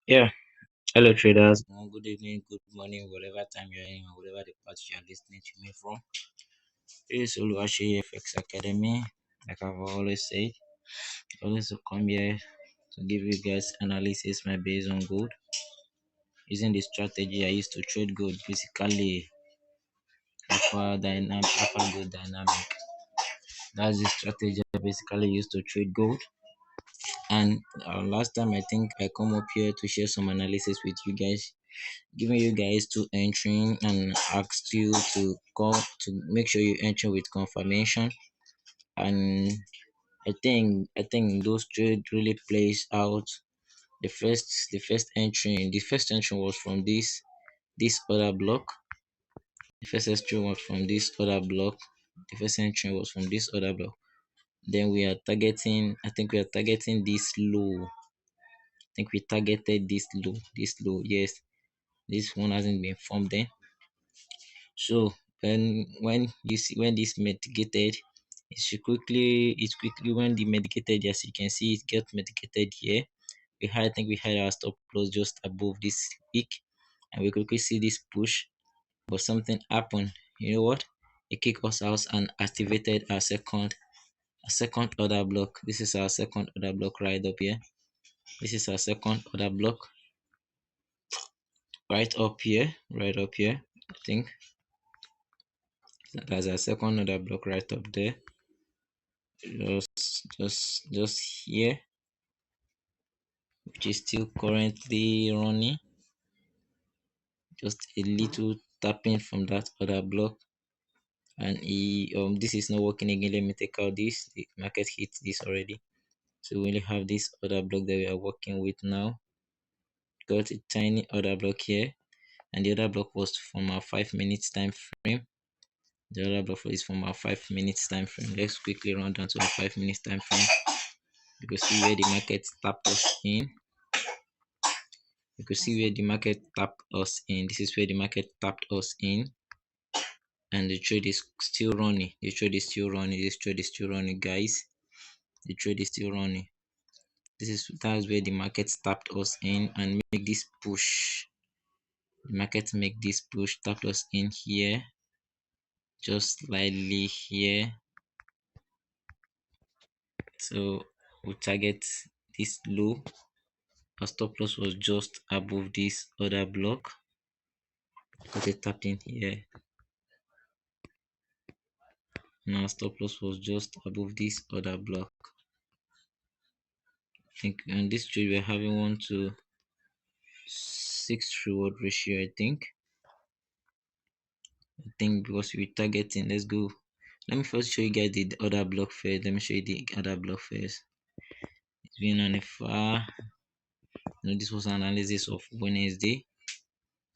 Yeah, hello traders. Good evening, good morning, whatever time you're in, or whatever the part you're listening to me from. This is Oluwaseyi FX Academy. Like I've always said, I always to come here to give you guys analysis my based on gold. Using the strategy I used to trade gold, basically alpha gold dynamic. That's the strategy I basically used to trade gold. And last time I think I come up here to share some analysis with you guys, giving you guys to entering and asked you to call to make sure you enter with confirmation. And I think those trade really plays out. The first entry was from this other block. The first entry was from this other block. The first entry was from this other block. Then we are targeting, I think we are targeting this low. I think we targeted this low. Yes, this one hasn't been formed then. So when this medicated, it's quickly when the medicated, as you can see, it get medicated here. I think we had our stop loss just above this peak, and we quickly see this push, but something happened. You know what? It kicked us out and activated our second order block. This is our second order block right up here. This is our second order block right up here. I think that's our second order block right up there. Just here, which is still currently running. Just a little tapping from that other block, and this is not working again. Let me take out this. The market hit this already, so we only have this other block that we are working with now. Got a tiny other block here, and the other block was from our 5 minutes time frame. The other block is from our 5 minutes time frame. Let's quickly run down to our 5 minutes time frame. You can see where the market tapped us in. You can see where the market tapped us in. This is where the market tapped us in, and the trade is still running. The trade is still running. This trade is still running, guys. The trade is still running. That's where the market tapped us in and make this push. The market make this push, tapped us in here, just slightly here. So we target this low. Our stop loss was just above this other block because it tapped in here. Now stop loss was just above this other block. I think on this trade we're having 1 to 6 reward ratio. I think because we're targeting. Let's go. Let me first show you guys the other block first. Let me show you the other block first. It's been on a far. This was an analysis of Wednesday,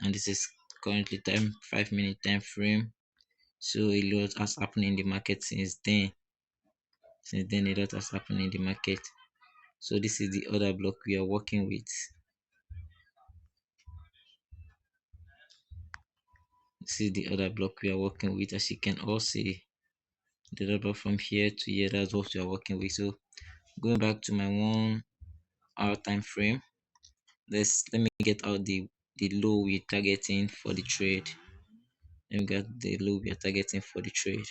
and this is currently 5 minute time frame. So a lot has happened in the market since then. A lot has happened in the market. So this is the other block we are working with. This is the other block we are working with. As you can all see, the other block from here to here, that's what we are working with. So going back to my 1 hour time frame, let me get out the low we're targeting for the trade. Let me get the low we are targeting for the trade.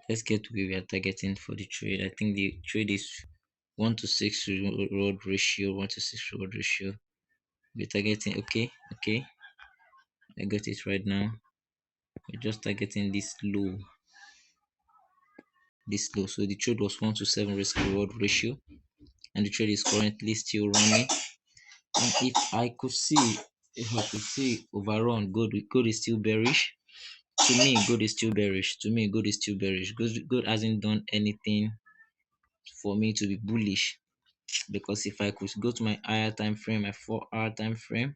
Let's get where we are targeting for the trade. I think the trade is 1 to 6 reward ratio. 1 to 6 reward ratio. We're targeting. Okay. I got it right now. We're just targeting this low. So the trade was 1 to 7 risk reward ratio, and the trade is currently still running. And if I could see overall gold is still bearish. To me, gold is still bearish. Gold hasn't done anything for me to be bullish, because if I could go to my higher time frame, my 4 hour time frame,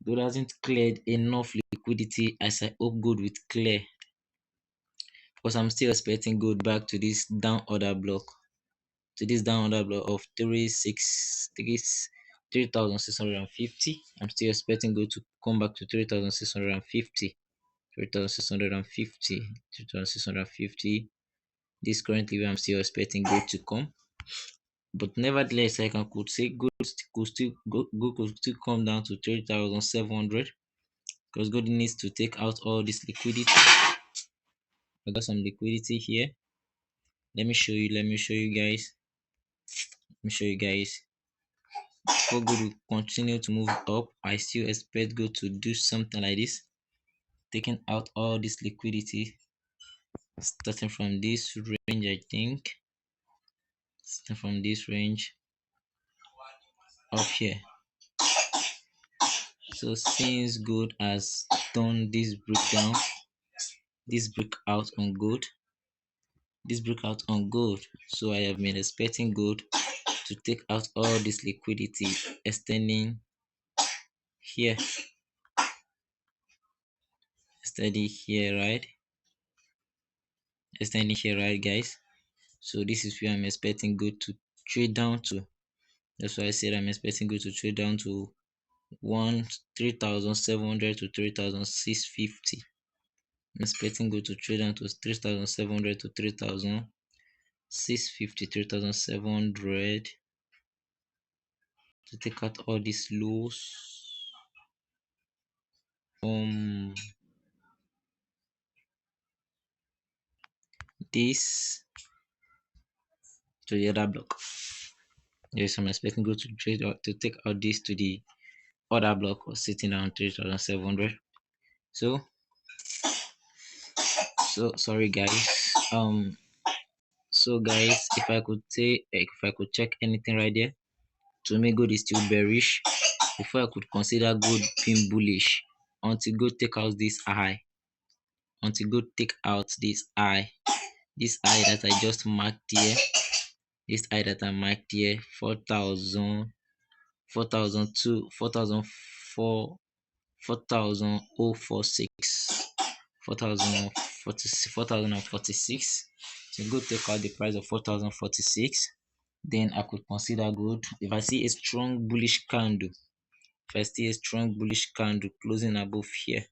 gold hasn't cleared enough liquidity as I hope gold would clear, because I'm still expecting gold back to this down order block, of 3,650. I'm still expecting gold to come back to 3,650. 3,650. 3,650. This currently where I'm still expecting gold to come. but nevertheless I can could say gold could still come down to 3,700 because gold needs to take out all this liquidity. I got some liquidity here. Let me show you guys. Let me show you guys. Before gold will continue to move up, I still expect gold to do something like this, taking out all this liquidity, starting from this range. I think starting from this range up here. So since gold has done this breakdown, this breakout on gold, so I have been expecting gold to take out all this liquidity, extending here, extending here, right? Extending here, right, guys? So this is where I'm expecting gold to trade down to. That's why I said I'm expecting gold to trade down to 3,700 to 3,650. I'm expecting gold to trade down to 3,700 to 3,650, 3,700 to take out all these lows from this to the other block. Yes, I'm expecting gold to trade out to take out this to the other block or sitting around 3,700. So sorry guys. So guys, if I could say, if I could check anything right there, to me gold is still bearish. Before I could consider gold being bullish, until gold take out this high, this high that I just marked here, this high that I marked here, 4,000, 4,002, 4,004, 4,046, 4,046. So go take out the price of 4,046. Then I could consider gold. If I see a strong bullish candle, closing above here,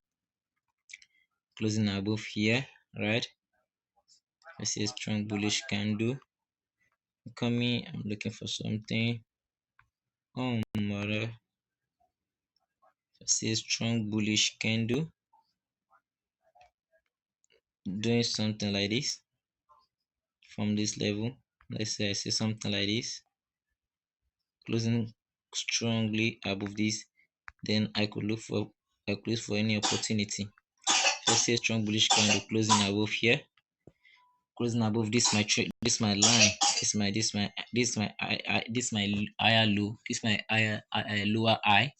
right? I see a strong bullish candle coming. I'm looking for something. I see a strong bullish candle doing something like this from this level. Let's say I see something like this closing strongly above this. Then I could look for any opportunity. Let's say strong bullish candle closing above here, closing above this my line, this my higher low, this my lower high.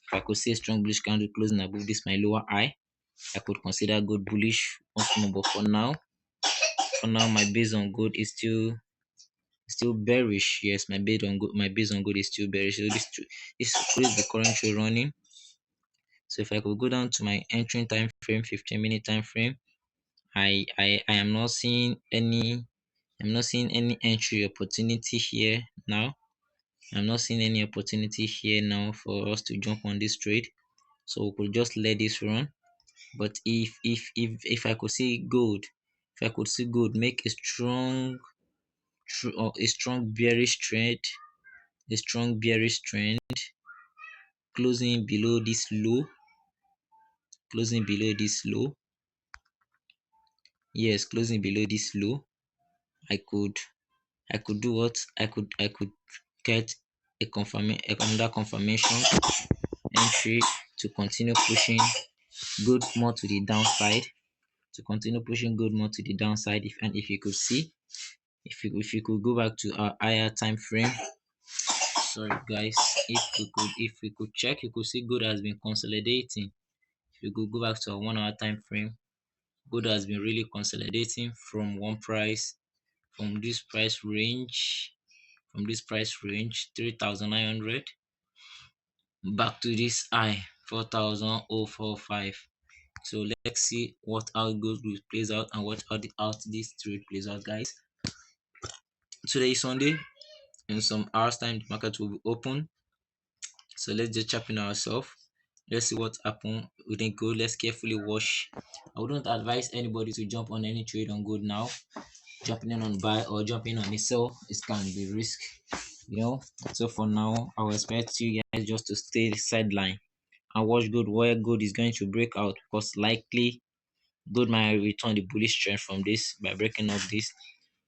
If I could see a strong bullish candle closing above this my lower high, I could consider gold bullish once more. But for now my base on gold is still bearish. Yes, my base on gold is still bearish. So this is the current trade running. So if I could go down to my entering time frame, 15-minute time frame, I am not seeing any entry opportunity here now. I'm not seeing any opportunity here now for us to jump on this trade. So we could just let this run. But if I could see gold, make a strong bearish trend, closing below this low, yes, closing below this low, I could do what? I could get another confirmation entry to continue pushing gold more to the downside. If you could see, if you could go back to our higher time frame. Sorry guys, if we could check, you could see gold has been consolidating. If you could go back to our 1 hour time frame, gold has been really consolidating from this price range, 3,900 back to this high, 4,045. So let's see how gold plays out and how this trade plays out, guys. Today is Sunday. In some hours time the market will be open, so let's just chap in ourselves. Let's see what happened within gold. Let's carefully watch. I wouldn't advise anybody to jump on any trade on gold now. jumping in on buy or jumping on a sell, it can be risk, you know. So for now, I will expect you guys just to stay sideline and watch good where good is going to break out, because likely good might return the bullish trend from this by breaking up this.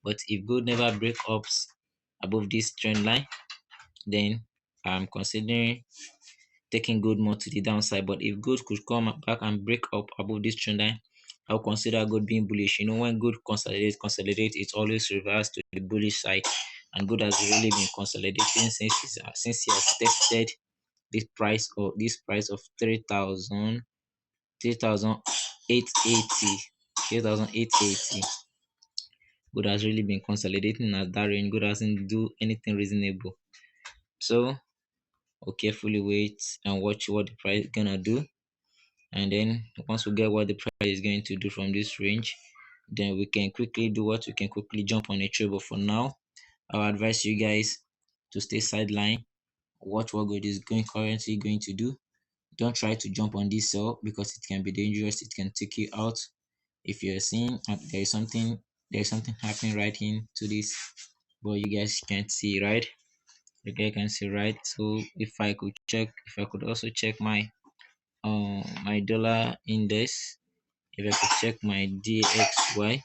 But if good never break up above this trend line, then I'm considering taking good more to the downside. But if good could come back and break up above this trend line, I'll consider good being bullish. You know, when good consolidate, it always reverses to the bullish side, and good has really been consolidating since he has tested this price of 3,880. 3,880. Good has really been consolidating at that range. Good hasn't do anything reasonable. So we'll carefully wait and watch what the price is gonna do. And then once we get what the price is going to do from this range, then we can quickly do what we can quickly jump on a trade. But for now, I would advise you guys to stay sideline, watch what good is going currently going to do. Don't try to jump on this sell because it can be dangerous. It can take you out. If you're seeing there's something happening right into this, but you guys can't see, right? You guys can see, right? So if I could also check my dollar index, if I could check my DXY,